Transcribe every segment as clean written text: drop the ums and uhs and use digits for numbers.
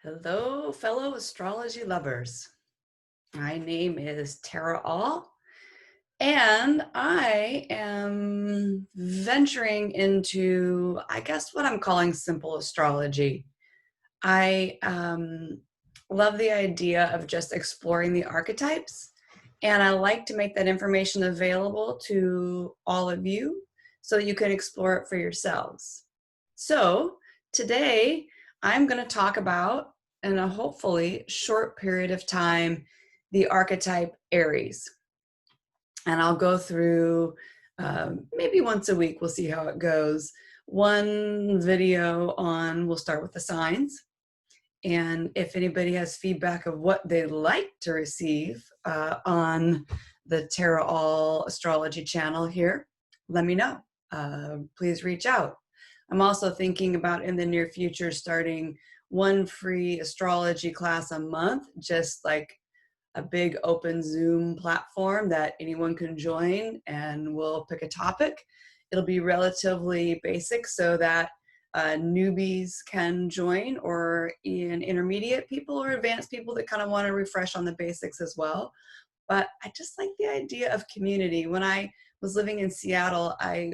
Hello, fellow astrology lovers. My name is Tara All, and I am venturing into, I guess, what I'm calling simple astrology. I love the idea of just exploring the archetypes, and I like to make that information available to all of you so that you can explore it for yourselves. So today I'm going to talk about, in a hopefully short period of time, the archetype Aries. And I'll go through maybe once a week, we'll see how it goes. One video on, we'll start with the signs. And if anybody has feedback of what they'd like to receive on the Tara All Astrology channel here, let me know. Please reach out. I'm also thinking about in the near future starting one free astrology class a month, just like a big open Zoom platform that anyone can join, and we'll pick a topic. It'll be relatively basic so that newbies can join, or in intermediate people or advanced people that kind of want to refresh on the basics as well. But I just like the idea of community. When I was living in Seattle, I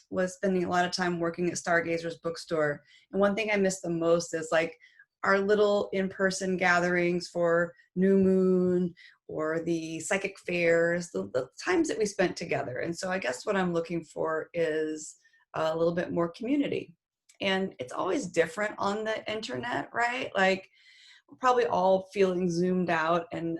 was spending a lot of time working at Stargazer's bookstore. And one thing I miss the most is like our little in-person gatherings for New Moon or the psychic fairs, the times that we spent together. And so I guess what I'm looking for is a little bit more community. And it's always different on the internet, right? Like we're probably all feeling zoomed out, and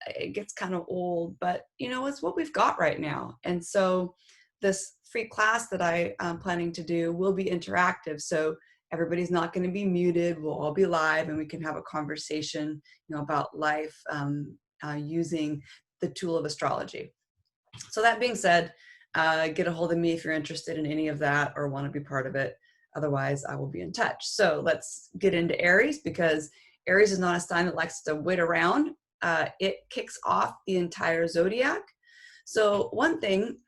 it gets kind of old, but you know, it's what we've got right now. And so this free class that I'm planning to do will be interactive. So everybody's not going to be muted. We'll all be live, and we can have a conversation, about life using the tool of astrology. So that being said, get a hold of me if you're interested in any of that or want to be part of it. Otherwise, I will be in touch. So let's get into Aries, because Aries is not a sign that likes to wait around. It kicks off the entire zodiac. So one thing,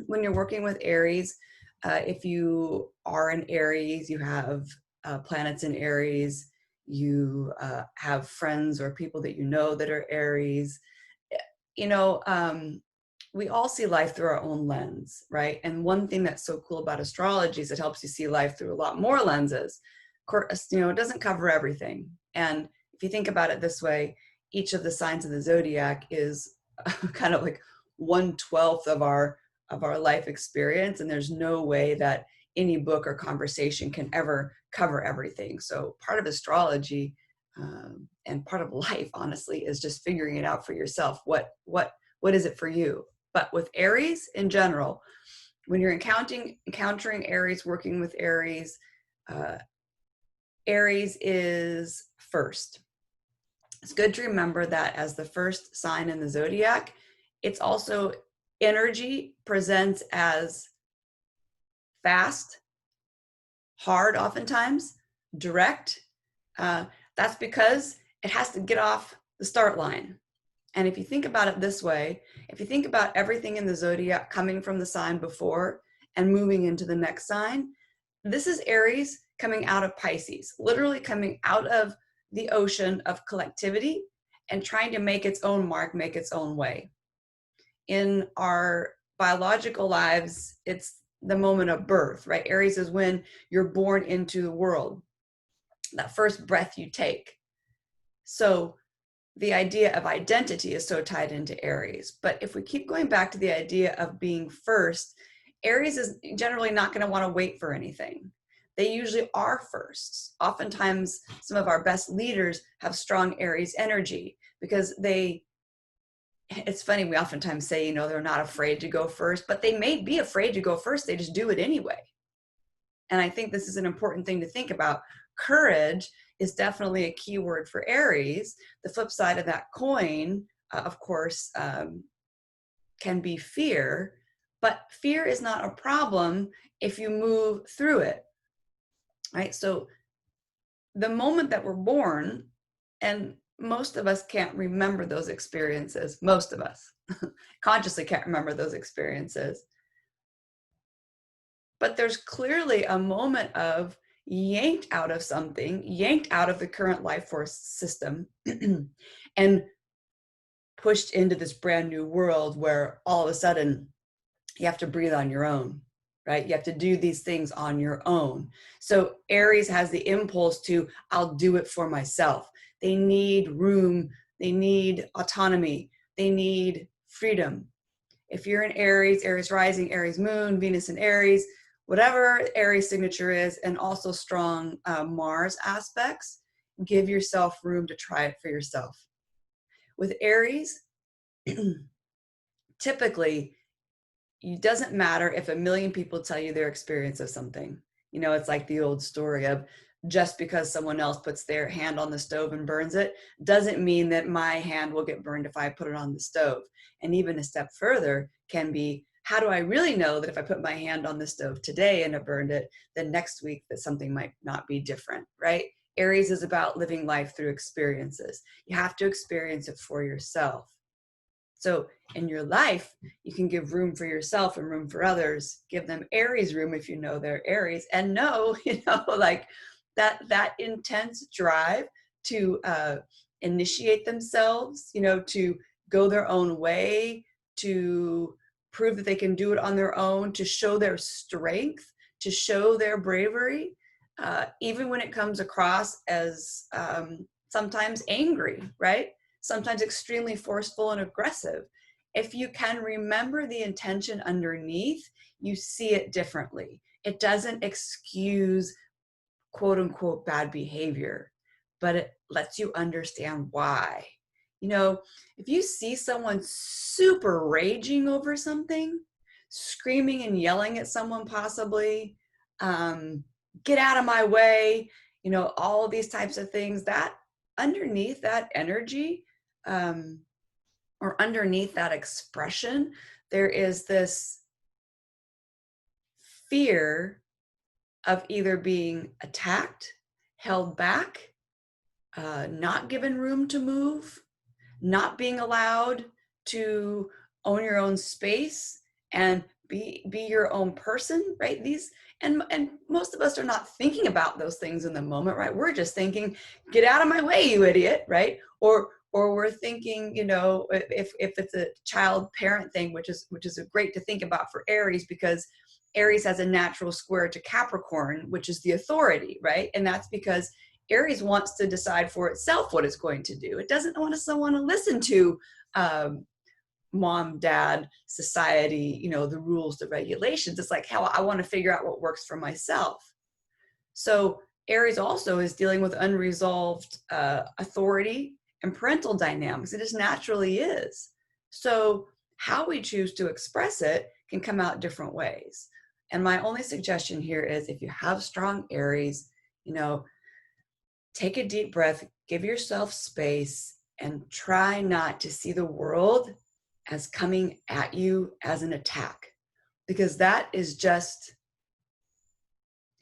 when you're working with Aries, if you are in Aries, you have planets in Aries, you have friends or people that you know that are Aries, you know, we all see life through our own lens, right? And one thing that's so cool about astrology is it helps you see life through a lot more lenses. Of course, it doesn't cover everything. And if you think about it this way, each of the signs of the zodiac is kind of like 1/12 of our life experience. And there's no way that any book or conversation can ever cover everything. So part of astrology and part of life, honestly, is just figuring it out for yourself. What is it for you? But with Aries in general, when you're encountering Aries, working with Aries, Aries is first. It's good to remember that as the first sign in the zodiac, it's also energy presents as fast, hard, oftentimes, direct. That's because it has to get off the start line. And if you think about it this way, if you think about everything in the zodiac coming from the sign before and moving into the next sign, this is Aries coming out of Pisces, literally coming out of the ocean of collectivity and trying to make its own mark, make its own way. In our biological lives, it's the moment of birth, right? Aries is when you're born into the world, that first breath you take. So the idea of identity is so tied into Aries. But if we keep going back to the idea of being first, Aries is generally not going to want to wait for anything. They usually are firsts. Oftentimes, some of our best leaders have strong Aries energy because it's funny, we oftentimes say, they're not afraid to go first, but they may be afraid to go first. They just do it anyway. And I think this is an important thing to think about. Courage is definitely a key word for Aries. The flip side of that coin, of course, can be fear, but fear is not a problem if you move through it, right? So the moment that we're born, and most of us can't remember those experiences, most of us consciously can't remember those experiences. But there's clearly a moment of yanked out of something, yanked out of the current life force system, and pushed into this brand new world where all of a sudden you have to breathe on your own, right? You have to do these things on your own. So Aries has the impulse to, I'll do it for myself. They need room. They need autonomy. They need freedom. If you're in Aries, Aries rising, Aries moon, Venus in Aries, whatever Aries signature is, and also strong Mars aspects, give yourself room to try it for yourself. With Aries, typically, it doesn't matter if a million people tell you their experience of something. You know, it's like the old story of just because someone else puts their hand on the stove and burns it, doesn't mean that my hand will get burned if I put it on the stove. And even a step further can be, how do I really know that if I put my hand on the stove today and it burned it, then next week that something might not be different, right? Aries is about living life through experiences. You have to experience it for yourself. So in your life, you can give room for yourself and room for others. Give them Aries room if you know they're Aries, and know, like that intense drive to initiate themselves, to go their own way, to prove that they can do it on their own, to show their strength, to show their bravery, even when it comes across as sometimes angry, right? Sometimes extremely forceful and aggressive. If you can remember the intention underneath, you see it differently. It doesn't excuse quote unquote bad behavior, but it lets you understand why. If you see someone super raging over something, screaming and yelling at someone possibly, get out of my way, all of these types of things, that underneath that energy, or underneath that expression, there is this fear of either being attacked, held back, not given room to move, not being allowed to own your own space and be your own person, right? And most of us are not thinking about those things in the moment, right? We're just thinking, get out of my way, you idiot, right? Or we're thinking, if it's a child parent thing, which is great to think about for Aries, because Aries has a natural square to Capricorn, which is the authority, right? And that's because Aries wants to decide for itself what it's going to do. It doesn't want to listen to mom, dad, society, the rules, the regulations. It's like, how I want to figure out what works for myself. So Aries also is dealing with unresolved authority and parental dynamics. It just naturally is. So how we choose to express it can come out different ways. And my only suggestion here is, if you have strong Aries, take a deep breath, give yourself space, and try not to see the world as coming at you as an attack, because that is just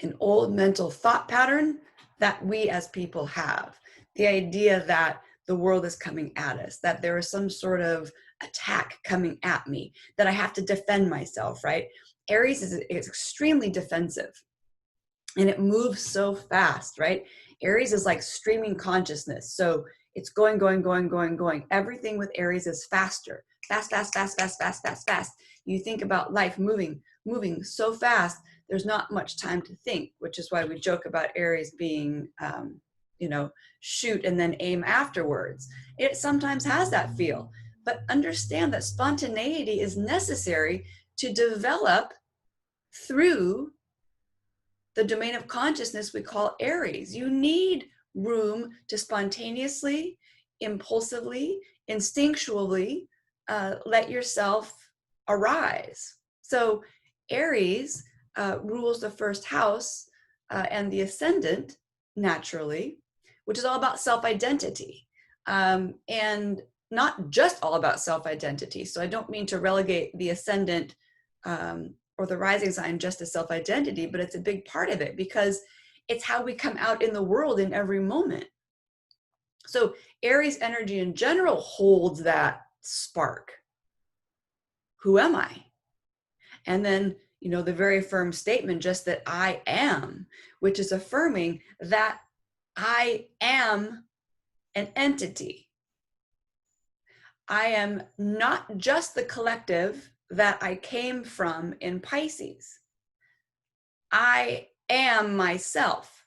an old mental thought pattern that we as people have. The idea that the world is coming at us, that there is some sort of attack coming at me, that I have to defend myself, right? Aries is extremely defensive, and it moves so fast, right? Aries is like streaming consciousness. So it's going. Everything with Aries is faster. Fast. You think about life moving so fast, there's not much time to think, which is why we joke about Aries being, shoot and then aim afterwards. It sometimes has that feel, but understand that spontaneity is necessary to develop through the domain of consciousness we call Aries. You need room to spontaneously, impulsively, instinctually let yourself arise. So Aries rules the first house and the ascendant naturally, which is all about self-identity. And not just all about self-identity. So I don't mean to relegate the ascendant or the rising sign just as self-identity, but it's a big part of it, because it's how we come out in the world in every moment. So Aries energy in general holds that spark. Who am I? And then you know, the very firm statement, just that I am, which is affirming that I am an entity. I am not just the collective that I came from in Pisces. I am myself.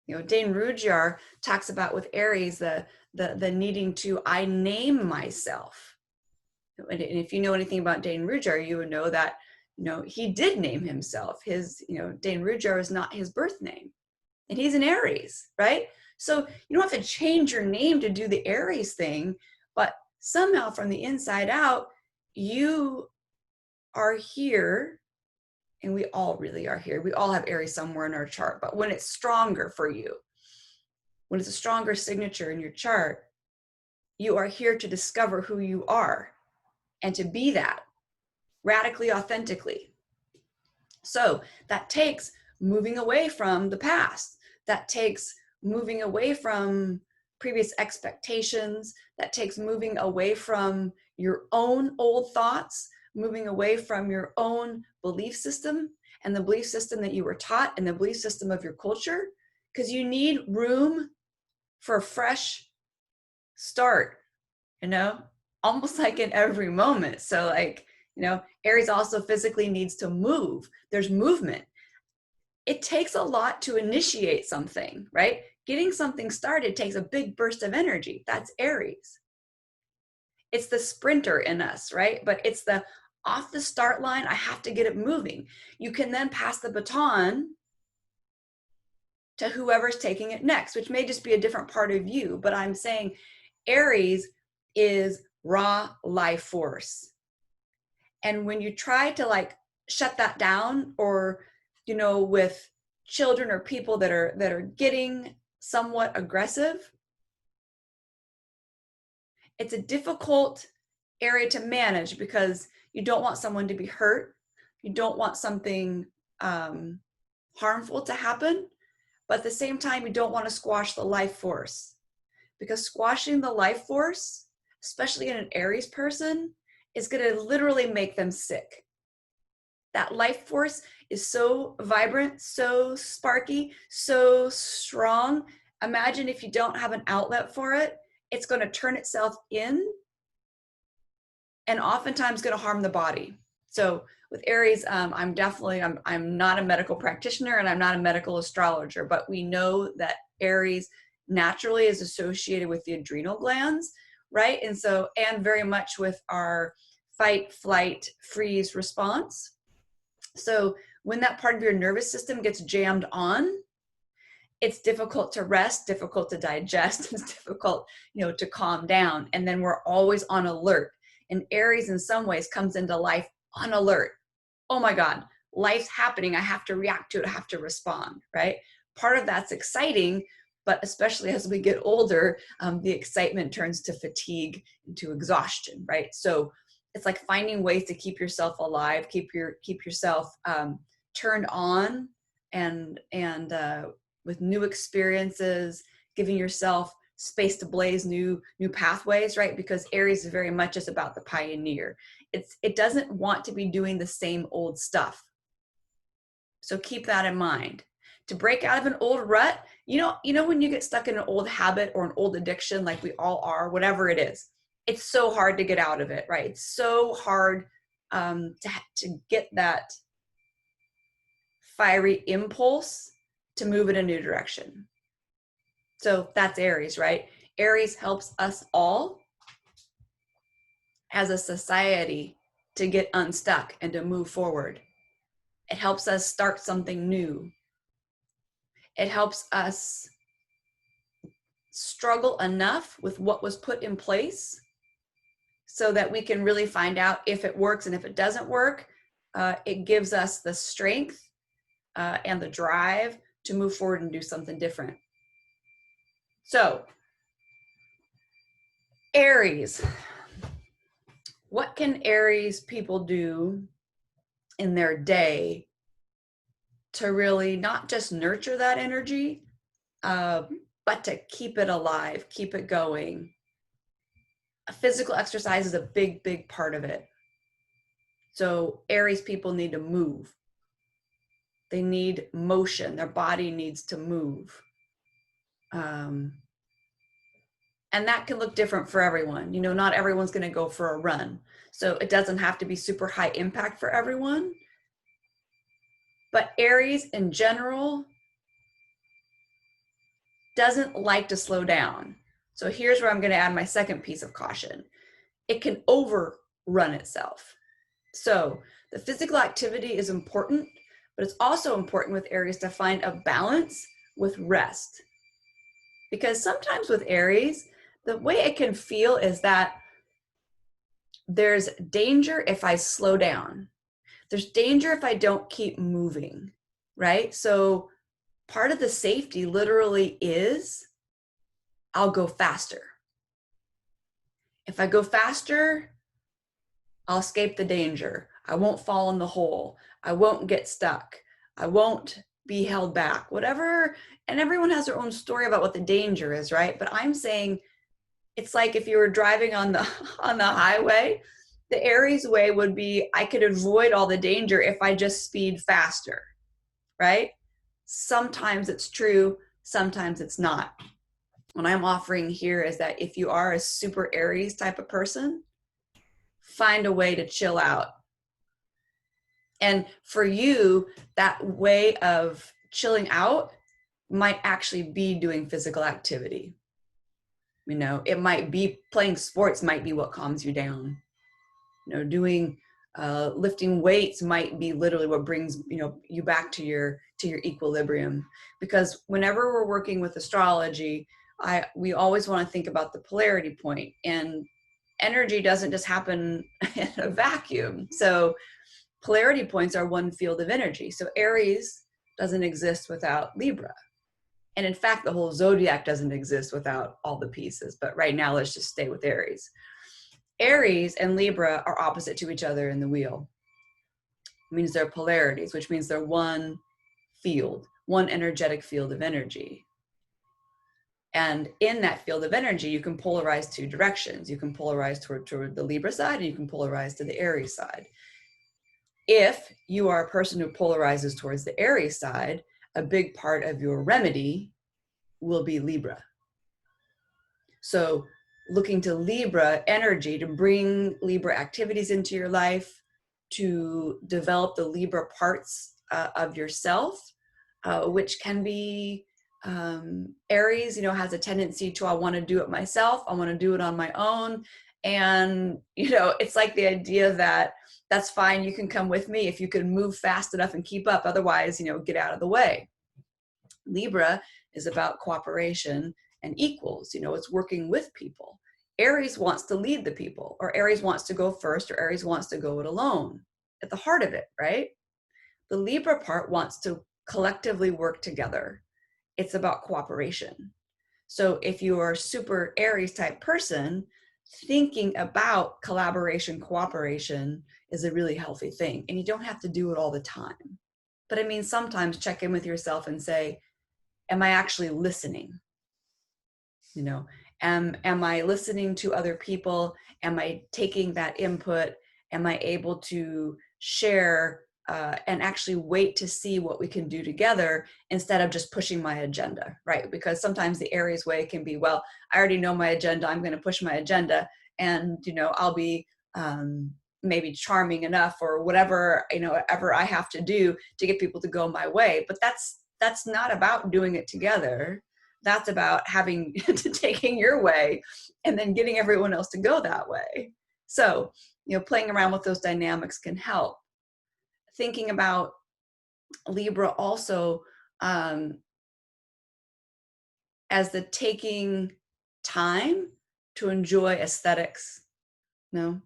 You know, Dane Rudhyar talks about with Aries the needing to I name myself. And if you know anything about Dane Rudhyar, you would know that, you know, he did name himself. His, you know, Dane Rudhyar is not his birth name, and he's an Aries, right? So you don't have to change your name to do the Aries thing, but somehow from the inside out, you are here. And we all really are here. We all have Aries somewhere in our chart, but when it's stronger for you, when it's a stronger signature in your chart, you are here to discover who you are and to be that radically, authentically. So that takes moving away from the past. That takes moving away from previous expectations. That takes moving away from your own old thoughts, moving away from your own belief system and the belief system that you were taught and the belief system of your culture, because you need room for a fresh start, you know, almost like in every moment. So like, you know, Aries also physically needs to move. There's movement. It takes a lot to initiate something, right? Getting something started takes a big burst of energy. That's Aries. It's the sprinter in us, right? But it's the off the start line, I have to get it moving. You can then pass the baton to whoever's taking it next, which may just be a different part of you. But I'm saying Aries is raw life force. And when you try to like shut that down, or, you know, with children or people that are getting somewhat aggressive, it's a difficult area to manage because you don't want someone to be hurt. You don't want something harmful to happen. But at the same time, you don't want to squash the life force, because squashing the life force, especially in an Aries person, is going to literally make them sick. That life force is so vibrant, so sparky, so strong. Imagine if you don't have an outlet for it, it's going to turn itself in and oftentimes going to harm the body. So with Aries, I'm not a medical practitioner and I'm not a medical astrologer, but we know that Aries naturally is associated with the adrenal glands, right? And so, and very much with our fight, flight, freeze response. So when that part of your nervous system gets jammed on, it's difficult to rest, difficult to digest, it's difficult, you know, to calm down. And then we're always on alert. And Aries in some ways comes into life on alert. Oh my God, life's happening. I have to react to it. I have to respond, right? Part of that's exciting, but especially as we get older, the excitement turns to fatigue and to exhaustion, right? So it's like finding ways to keep yourself alive, keep yourself turned on, and with new experiences, giving yourself space to blaze new pathways, right? Because Aries is very much just about the pioneer. It doesn't want to be doing the same old stuff. So keep that in mind. To break out of an old rut, you know when you get stuck in an old habit or an old addiction, like we all are, whatever it is, it's so hard to get out of it, right? It's so hard to get that fiery impulse to move in a new direction. So that's Aries, right? Aries helps us all as a society to get unstuck and to move forward. It helps us start something new. It helps us struggle enough with what was put in place so that we can really find out if it works, and if it doesn't work, it gives us the strength and the drive to move forward and do something different. So, Aries. What can Aries people do in their day to really not just nurture that energy, but to keep it alive, keep it going? Physical exercise is a big, big part of it. So Aries people need to move. They need motion. Their body needs to move. And that can look different for everyone. You know, not everyone's going to go for a run. So it doesn't have to be super high impact for everyone. But Aries in general doesn't like to slow down. So here's where I'm going to add my second piece of caution. It can overrun itself. So the physical activity is important, but it's also important with Aries to find a balance with rest. Because sometimes with Aries, the way it can feel is that there's danger if I slow down. There's danger if I don't keep moving, right? So part of the safety literally is I'll go faster. If I go faster, I'll escape the danger. I won't fall in the hole. I won't get stuck. I won't be held back, whatever. And everyone has their own story about what the danger is, right? But I'm saying it's like if you were driving on the highway, the Aries way would be I could avoid all the danger if I just speed faster, right? Sometimes it's true, sometimes it's not. What I'm offering here is that if you are a super Aries type of person, find a way to chill out. And for you, that way of chilling out might actually be doing physical activity. You know, it might be playing sports might be what calms you down. You know, doing lifting weights might be literally what brings, you know, you back to your equilibrium. Because whenever we're working with astrology, we always want to think about the polarity point, and energy doesn't just happen in a vacuum. So polarity points are one field of energy. So Aries doesn't exist without Libra. And in fact, the whole zodiac doesn't exist without all the pieces. But right now, let's just stay with Aries. Aries and Libra are opposite to each other in the wheel. It means they're polarities, which means they're one field, one energetic field of energy. And in that field of energy, you can polarize two directions. You can polarize toward the Libra side, and you can polarize to the Aries side. If you are a person who polarizes towards the Aries side, a big part of your remedy will be Libra. So looking to Libra energy to bring Libra activities into your life, to develop the Libra parts of yourself, which can be Aries, you know, has a tendency to, I want to do it myself. I want to do it on my own. And, you know, it's like the idea that that's fine. You can come with me if you can move fast enough and keep up. Otherwise, you know, get out of the way. Libra is about cooperation and equals. You know, it's working with people. Aries wants to lead the people, or Aries wants to go first, or Aries wants to go it alone at the heart of it, right? The Libra part wants to collectively work together. It's about cooperation. So if you are a super Aries type person, thinking about collaboration, cooperation is a really healthy thing. And you don't have to do it all the time. But I mean, sometimes check in with yourself and say, am I actually listening? You know, am I listening to other people? Am I taking that input? Am I able to share and actually wait to see what we can do together instead of just pushing my agenda, right? Because sometimes the Aries way can be, well, I already know my agenda. I'm going to push my agenda, and, you know, I'll be maybe charming enough or whatever, you know, whatever I have to do to get people to go my way. But that's not about doing it together. That's about having to taking your way and then getting everyone else to go that way. So, you know, playing around with those dynamics can help. Thinking about Libra also as the taking time to enjoy aesthetics. No,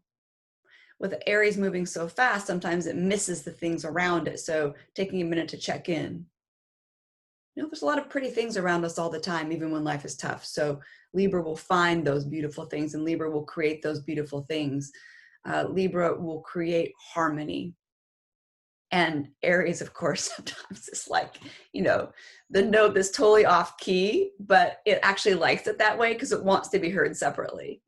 with Aries moving so fast, sometimes it misses the things around it. So taking a minute to check in. You know, there's a lot of pretty things around us all the time, even when life is tough. So Libra will find those beautiful things, and Libra will create those beautiful things. Libra will create harmony. And Aries, of course, sometimes is like, you know, the note that's totally off key, but it actually likes it that way because it wants to be heard separately.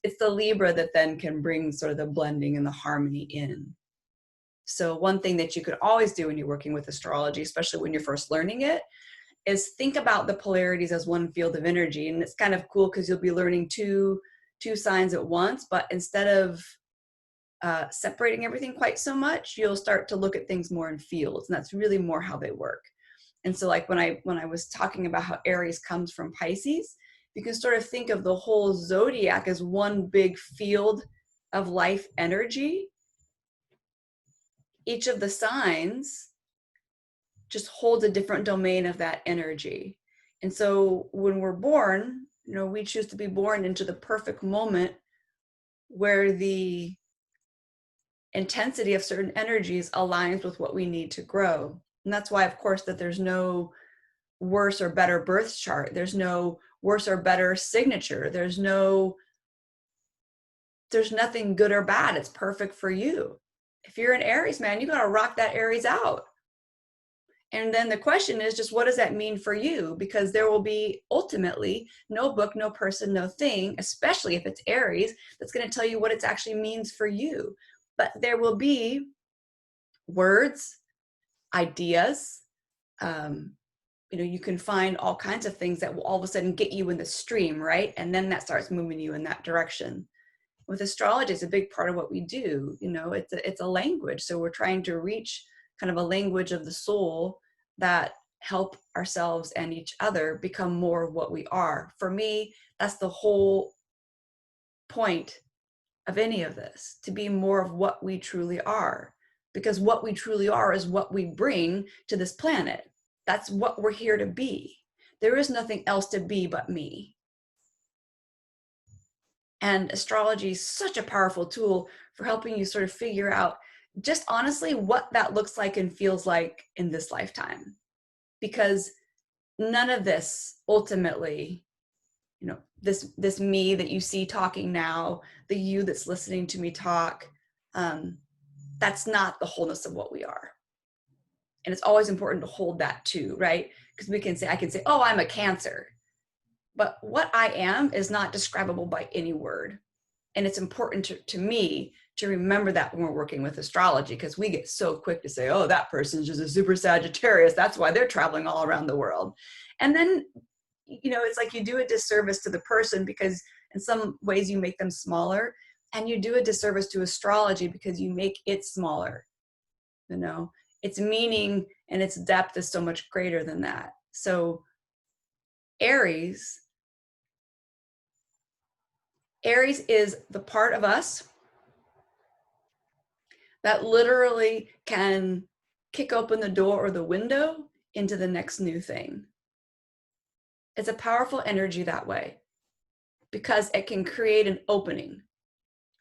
it's the Libra that then can bring sort of the blending and the harmony in. So one thing that you could always do when you're working with astrology, especially when you're first learning it, is think about the polarities as one field of energy. And it's kind of cool because you'll be learning two signs at once, but instead of separating everything quite so much, you'll start to look at things more in fields, and that's really more how they work. And so like when I was talking about how Aries comes from Pisces, you can sort of think of the whole zodiac as one big field of life energy. Each of the signs just holds a different domain of that energy. And so when we're born, you know, we choose to be born into the perfect moment where the intensity of certain energies aligns with what we need to grow. And that's why, of course, that there's no worse or better birth chart. There's no worse or better signature. There's nothing good or bad. It's perfect for you. If you're an Aries, man, you got to rock that Aries out. And then the question is just, what does that mean for you? Because there will be ultimately no book, no person, no thing, especially if it's Aries, that's going to tell you what it actually means for you. But there will be words, ideas, you know, you can find all kinds of things that will all of a sudden get you in the stream, right? And then that starts moving you in that direction. With astrology, it's a big part of what we do. You know, it's a language. So we're trying to reach kind of a language of the soul that help ourselves and each other become more of what we are. For me, that's the whole point of any of this, to be more of what we truly are. Because what we truly are is what we bring to this planet. That's what we're here to be. There is nothing else to be but me. And astrology is such a powerful tool for helping you sort of figure out just honestly what that looks like and feels like in this lifetime. Because none of this ultimately, you know, this me that you see talking now, the you that's listening to me talk, that's not the wholeness of what we are. And it's always important to hold that too, right? Because I can say, oh, I'm a Cancer. But what I am is not describable by any word. And it's important to me to remember that when we're working with astrology, because we get so quick to say, oh, that person's just a super Sagittarius. That's why they're traveling all around the world. And then, you know, it's like you do a disservice to the person because in some ways you make them smaller, and you do a disservice to astrology because you make it smaller. You know, its meaning and its depth is so much greater than that. So Aries is the part of us that literally can kick open the door or the window into the next new thing. It's a powerful energy that way because it can create an opening.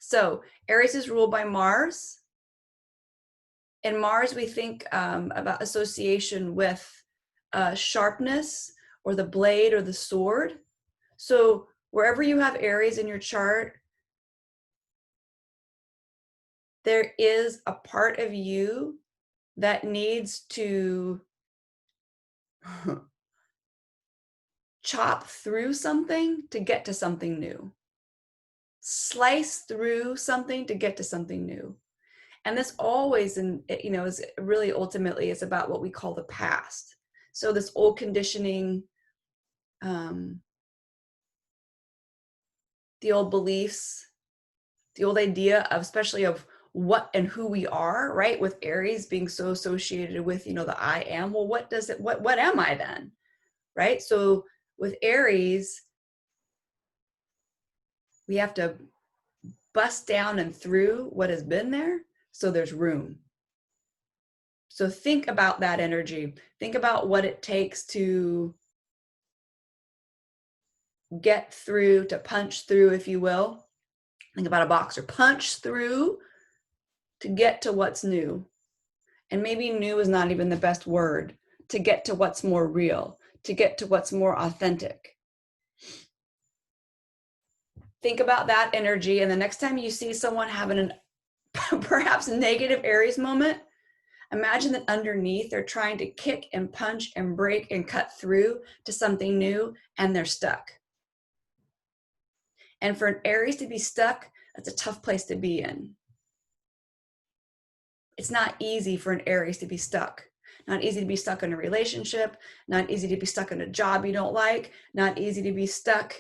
So Aries is ruled by Mars. In Mars, we think about association with sharpness or the blade or the sword. So wherever you have Aries in your chart, there is a part of you that needs to chop through something to get to something new. Slice through something to get to something new. And this always, you know, is really ultimately is about what we call the past. So this old conditioning, the old beliefs, the old idea of, especially of what and who we are, right? With Aries being so associated with, you know, the I am. Well, what am I then? Right? So with Aries, we have to bust down and through what has been there so there's room. So think about that energy. Think about what it takes to get through, to punch through, if you will. Think about a boxer. Punch through to get to what's new. And maybe new is not even the best word. To get to what's more real. To get to what's more authentic. Think about that energy. And the next time you see someone having an perhaps negative Aries moment, imagine that underneath they're trying to kick and punch and break and cut through to something new, and they're stuck. And for an Aries to be stuck, that's a tough place to be in. It's not easy for an Aries to be stuck. Not easy to be stuck in a relationship, not easy to be stuck in a job you don't like, not easy to be stuck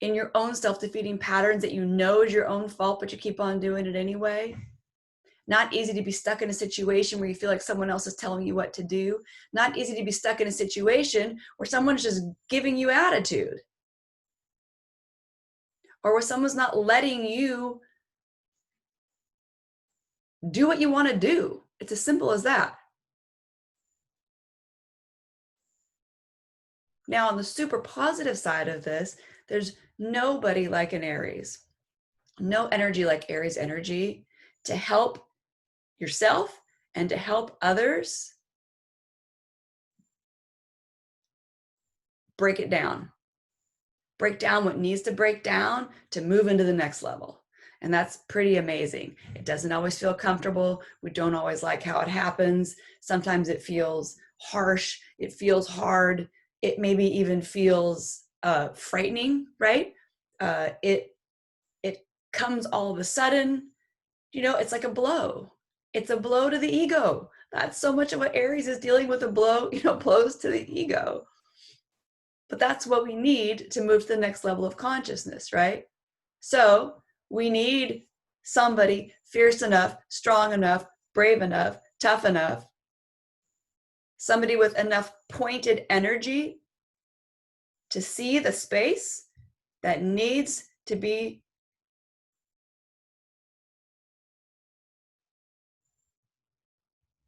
in your own self-defeating patterns that you know is your own fault, but you keep on doing it anyway. Not easy to be stuck in a situation where you feel like someone else is telling you what to do. Not easy to be stuck in a situation where someone's just giving you attitude. Or where someone's not letting you do what you want to do. It's as simple as that. Now, on the super positive side of this, there's nobody like an Aries. No energy like Aries energy to help yourself and to help others break it down. Break down what needs to break down to move into the next level. And that's pretty amazing. It doesn't always feel comfortable. We don't always like how it happens. Sometimes it feels harsh. It feels hard. It maybe even feels frightening, right? It comes all of a sudden. You know, it's like a blow. It's a blow to the ego. That's so much of what Aries is dealing with, a blow, blows to the ego. But that's what we need to move to the next level of consciousness, right? So we need somebody fierce enough, strong enough, brave enough, tough enough, somebody with enough pointed energy to see the space that needs to be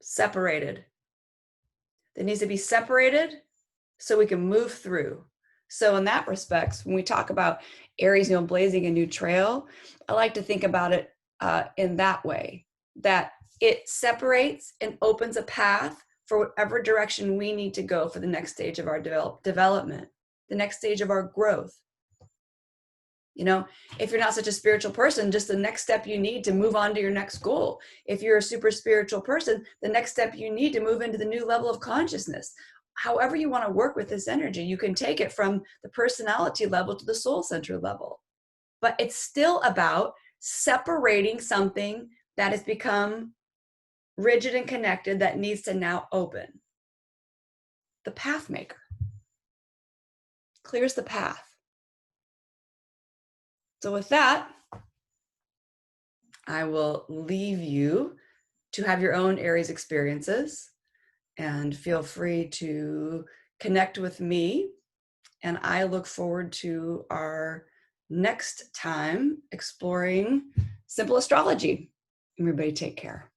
separated. That needs to be separated so we can move through. So in that respect, when we talk about Aries, blazing a new trail, I like to think about it in that way, that it separates and opens a path for whatever direction we need to go for the next stage of our development, the next stage of our growth. If you're not such a spiritual person, just the next step you need to move on to your next goal. If you're a super spiritual person, the next step you need to move into the new level of consciousness. However you want to work with this energy, you can take it from the personality level to the soul center level. But it's still about separating something that has become rigid and connected that needs to now open. The path maker clears the path. So with that, I will leave you to have your own Aries experiences, and feel free to connect with me. And I look forward to our next time exploring simple astrology. Everybody take care.